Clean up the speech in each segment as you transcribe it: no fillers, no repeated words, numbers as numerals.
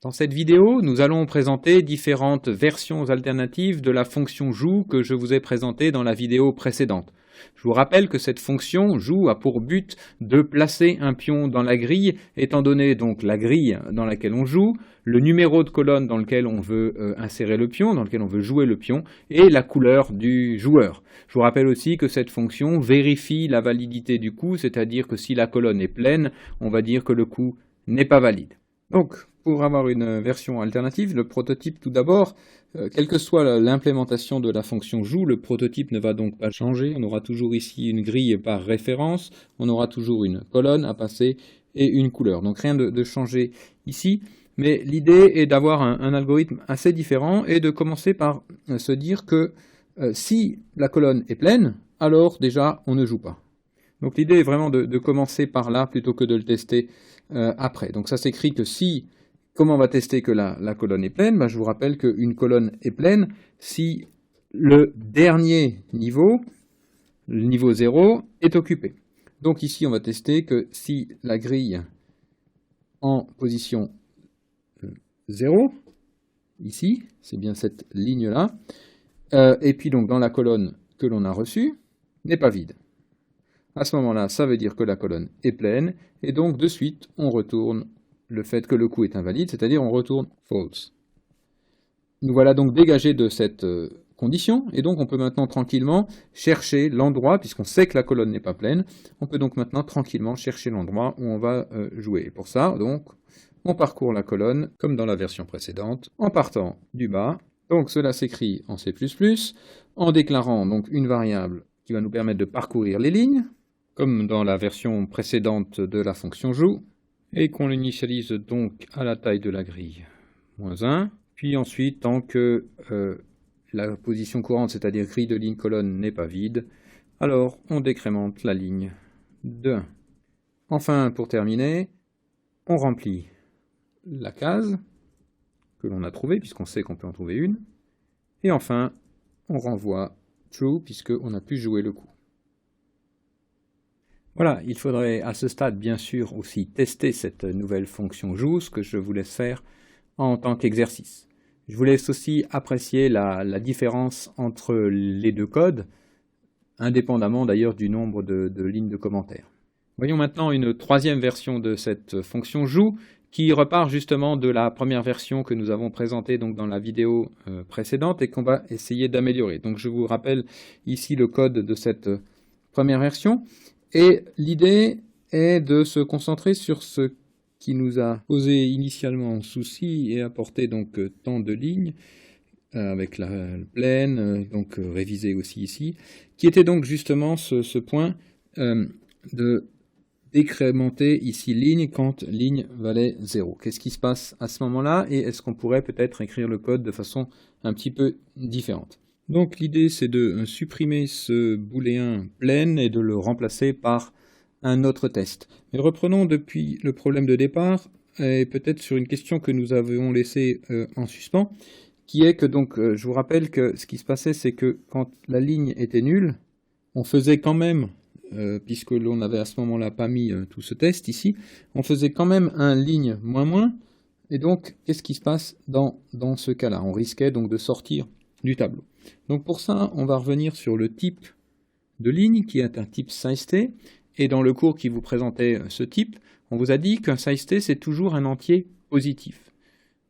Dans cette vidéo, nous allons présenter différentes versions alternatives de la fonction joue que je vous ai présentée dans la vidéo précédente. Je vous rappelle que cette fonction joue a pour but de placer un pion dans la grille, étant donné donc la grille dans laquelle on joue, le numéro de colonne dans lequel on veut insérer le pion, dans lequel on veut jouer le pion, et la couleur du joueur. Je vous rappelle aussi que cette fonction vérifie la validité du coup, c'est-à-dire que si la colonne est pleine, on va dire que le coup n'est pas valide. Donc, pour avoir une version alternative, le prototype tout d'abord, quelle que soit l'implémentation de la fonction joue, le prototype ne va donc pas changer. On aura toujours ici une grille par référence, on aura toujours une colonne à passer et une couleur. Donc rien de changer ici, mais l'idée est d'avoir un algorithme assez différent et de commencer par se dire que si la colonne est pleine, alors déjà on ne joue pas. Donc l'idée est vraiment de commencer par là plutôt que de le tester après. Donc ça s'écrit que si... Comment on va tester que la colonne est pleine? Je vous rappelle qu'une colonne est pleine si le dernier niveau, le niveau 0, est occupé. Donc ici, on va tester que si la grille en position 0, ici, c'est bien cette ligne-là, et puis donc dans la colonne que l'on a reçue, n'est pas vide. À ce moment-là, ça veut dire que la colonne est pleine, et donc de suite, on retourne le fait que le coup est invalide, c'est-à-dire on retourne false. Nous voilà donc dégagés de cette condition, et donc on peut maintenant tranquillement chercher l'endroit, puisqu'on sait que la colonne n'est pas pleine, on peut donc maintenant tranquillement chercher l'endroit où on va jouer. Et pour ça, donc, on parcourt la colonne, comme dans la version précédente, en partant du bas. Donc cela s'écrit en C++, en déclarant donc une variable qui va nous permettre de parcourir les lignes, comme dans la version précédente de la fonction joue, et qu'on l'initialise donc à la taille de la grille, -1, puis ensuite, tant que la position courante, c'est-à-dire grille de ligne colonne, n'est pas vide, alors on décrémente la ligne de 1. Enfin, pour terminer, on remplit la case que l'on a trouvée, puisqu'on sait qu'on peut en trouver une, et enfin, on renvoie true, puisqu'on a pu jouer le coup. Voilà, il faudrait à ce stade bien sûr aussi tester cette nouvelle fonction joue, ce que je vous laisse faire en tant qu'exercice. Je vous laisse aussi apprécier la différence entre les deux codes, indépendamment d'ailleurs du nombre de lignes de commentaires. Voyons maintenant une troisième version de cette fonction joue qui repart justement de la première version que nous avons présentée donc dans la vidéo précédente et qu'on va essayer d'améliorer. Donc je vous rappelle ici le code de cette première version. Et l'idée est de se concentrer sur ce qui nous a posé initialement souci et apporté donc tant de lignes, avec la pleine, donc révisé aussi ici, qui était donc justement ce point de décrémenter ici ligne quand ligne valait 0. Qu'est-ce qui se passe à ce moment-là et est-ce qu'on pourrait peut-être écrire le code de façon un petit peu différente? Donc l'idée c'est de supprimer ce booléen plein et de le remplacer par un autre test. Mais reprenons depuis le problème de départ et peut-être sur une question que nous avions laissée en suspens, qui est que donc je vous rappelle que ce qui se passait c'est que quand la ligne était nulle, on faisait quand même, puisque l'on n'avait à ce moment-là pas mis tout ce test ici, on faisait quand même un ligne moins, et donc qu'est-ce qui se passe dans ce cas-là? On risquait donc de sortir du tableau. Donc pour ça, on va revenir sur le type de ligne qui est un type sizeT, et dans le cours qui vous présentait ce type, on vous a dit qu'un sizeT c'est toujours un entier positif.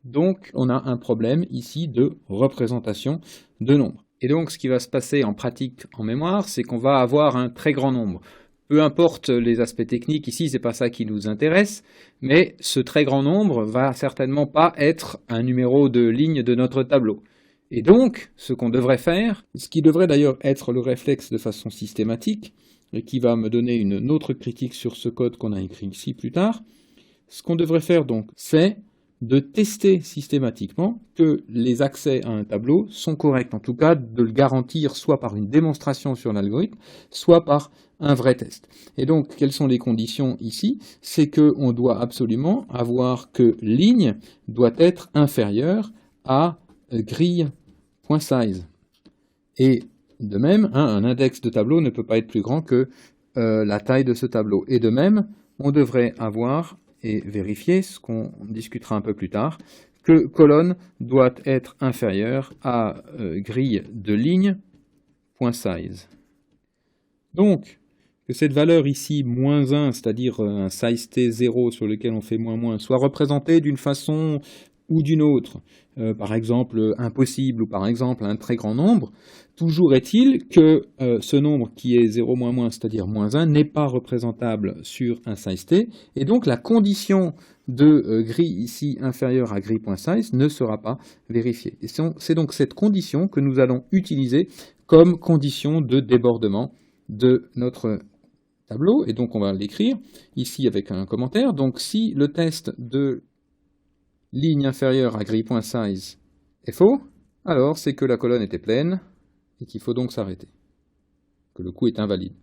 Donc on a un problème ici de représentation de nombres. Et donc ce qui va se passer en pratique en mémoire, c'est qu'on va avoir un très grand nombre. Peu importe les aspects techniques, ici c'est pas ça qui nous intéresse, mais ce très grand nombre va certainement pas être un numéro de ligne de notre tableau. Et donc, ce qu'on devrait faire, ce qui devrait d'ailleurs être le réflexe de façon systématique, et qui va me donner une autre critique sur ce code qu'on a écrit ici plus tard, ce qu'on devrait faire donc, c'est de tester systématiquement que les accès à un tableau sont corrects, en tout cas de le garantir soit par une démonstration sur l'algorithme, soit par un vrai test. Et donc, quelles sont les conditions ici? C'est qu'on doit absolument avoir que ligne doit être inférieure à grille.size. Et de même, un index de tableau ne peut pas être plus grand que la taille de ce tableau. Et de même, on devrait avoir est vérifié, ce qu'on discutera un peu plus tard, que colonne doit être inférieure à grille de ligne .size. Donc, que cette valeur ici, -1, c'est-à-dire un size t0 sur lequel on fait -, soit représentée d'une façon ou d'une autre, par exemple impossible ou par exemple un très grand nombre, toujours est-il que ce nombre qui est 0, c'est-à-dire -1, n'est pas représentable sur un size t, et donc la condition de grille ici inférieure à grille.size ne sera pas vérifiée. Et c'est donc cette condition que nous allons utiliser comme condition de débordement de notre tableau, et donc on va l'écrire ici avec un commentaire. Donc si le test de ligne inférieure à grille.size est faux, alors c'est que la colonne était pleine et qu'il faut donc s'arrêter, que le coup est invalide.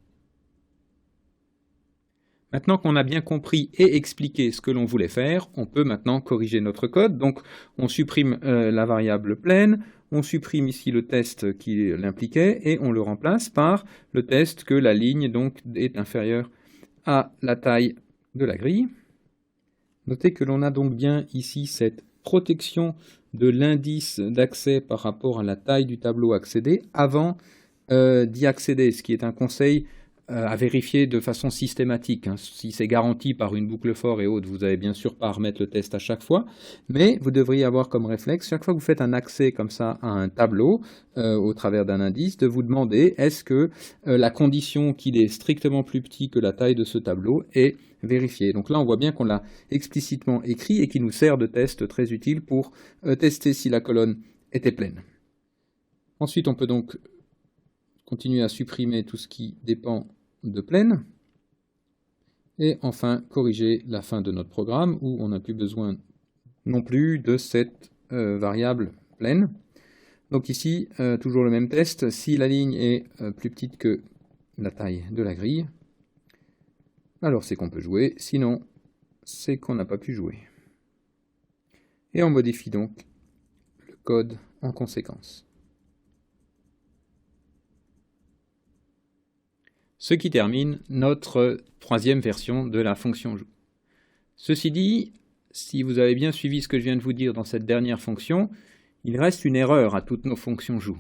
Maintenant qu'on a bien compris et expliqué ce que l'on voulait faire, on peut maintenant corriger notre code. Donc on supprime la variable pleine, on supprime ici le test qui l'impliquait et on le remplace par le test que la ligne donc est inférieure à la taille de la grille. Notez que l'on a donc bien ici cette protection de l'indice d'accès par rapport à la taille du tableau accédé avant d'y accéder, ce qui est un conseil à vérifier de façon systématique. Si c'est garanti par une boucle for et autres, vous n'avez bien sûr pas à remettre le test à chaque fois, mais vous devriez avoir comme réflexe, chaque fois que vous faites un accès comme ça à un tableau, au travers d'un indice, de vous demander est-ce que la condition qu'il est strictement plus petit que la taille de ce tableau est vérifiée. Donc là, on voit bien qu'on l'a explicitement écrit et qui nous sert de test très utile pour tester si la colonne était pleine. Ensuite, on peut donc continuer à supprimer tout ce qui dépend de pleine, et enfin corriger la fin de notre programme où on n'a plus besoin non plus de cette variable pleine. Donc ici, toujours le même test, si la ligne est plus petite que la taille de la grille, alors c'est qu'on peut jouer, sinon c'est qu'on n'a pas pu jouer. Et on modifie donc le code en conséquence. Ce qui termine notre troisième version de la fonction joue. Ceci dit, si vous avez bien suivi ce que je viens de vous dire dans cette dernière fonction, il reste une erreur à toutes nos fonctions joue.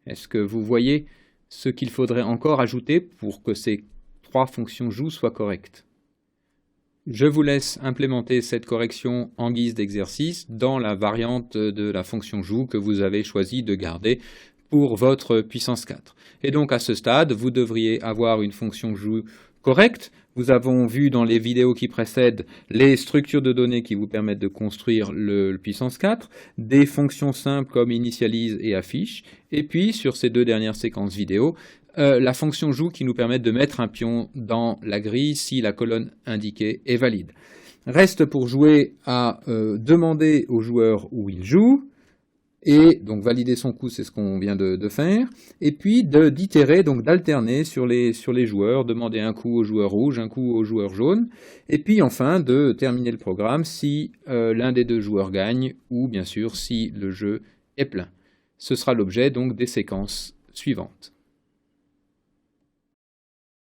Est-ce que vous voyez ce qu'il faudrait encore ajouter pour que ces trois fonctions joue soient correctes? Je vous laisse implémenter cette correction en guise d'exercice dans la variante de la fonction joue que vous avez choisi de garder pour votre puissance 4. Et donc à ce stade, vous devriez avoir une fonction joue correcte. Nous avons vu dans les vidéos qui précèdent les structures de données qui vous permettent de construire le puissance 4, des fonctions simples comme initialise et affiche, et puis sur ces deux dernières séquences vidéo, la fonction joue qui nous permet de mettre un pion dans la grille si la colonne indiquée est valide. Reste pour jouer à demander au joueur où il joue, et donc valider son coup, c'est ce qu'on vient de faire, et puis d'itérer, donc d'alterner sur les joueurs, demander un coup au joueur rouge, un coup au joueur jaune, et puis enfin de terminer le programme si l'un des deux joueurs gagne, ou bien sûr si le jeu est plein. Ce sera l'objet donc des séquences suivantes.